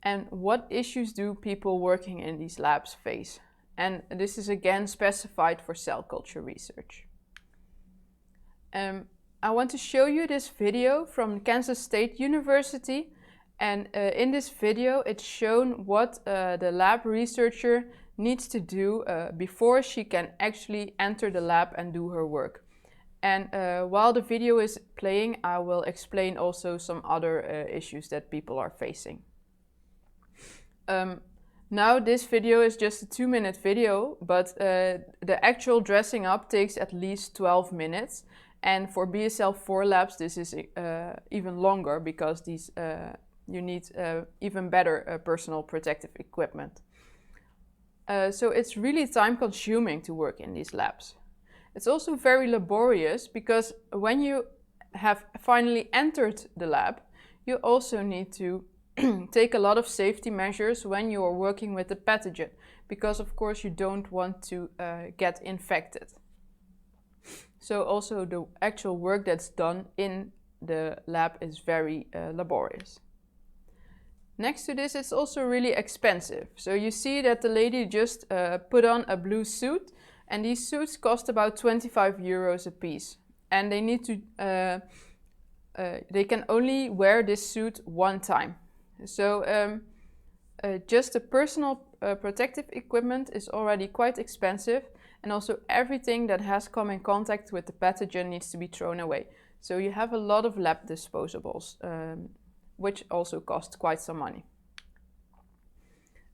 And what issues do people working in these labs face? And this is again specified for cell culture research. I want to show you this video from Kansas State University, and in this video it's shown what the lab researcher needs to do before she can actually enter the lab and do her work. And while the video is playing, I will explain also some other issues that people are facing. Now this video is just a 2-minute video, but the actual dressing up takes at least 12 minutes. And for BSL-4 labs, this is even longer because you need even better personal protective equipment. So it's really time consuming to work in these labs. It's also very laborious because when you have finally entered the lab, you also need to take a lot of safety measures when you are working with the pathogen, because of course you don't want to get infected. So also the actual work that's done in the lab is very laborious. Next to this, it's also really expensive. So you see that the lady just put on a blue suit, and these suits cost about 25 euros a piece. And they need to, they can only wear this suit one time. So just the personal protective equipment is already quite expensive, and also everything that has come in contact with the pathogen needs to be thrown away. So you have a lot of lab disposables, which also cost quite some money.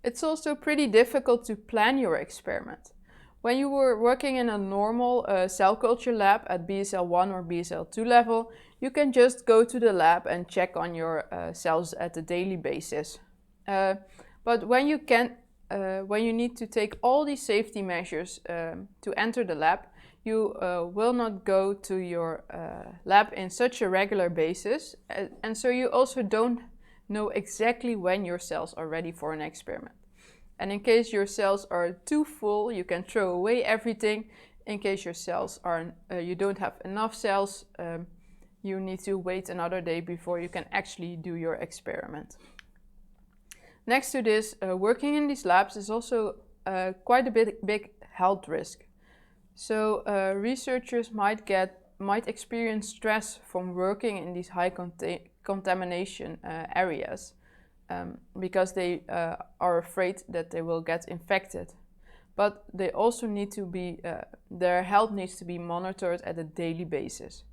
It's also pretty difficult to plan your experiment. When you were working in a normal cell culture lab at BSL-1 or BSL-2 level, you can just go to the lab and check on your cells at a daily basis. But when you need to take all these safety measures to enter the lab, you will not go to your lab in such a regular basis, and so you also don't know exactly when your cells are ready for an experiment. And in case your cells are too full, you can throw away everything. In case your cells are, you don't have enough cells, you need to wait another day before you can actually do your experiment. Next to this, working in these labs is also quite a big health risk. So researchers might experience stress from working in these high contamination areas because they are afraid that they will get infected. But they also need to be, their health needs to be monitored at a daily basis.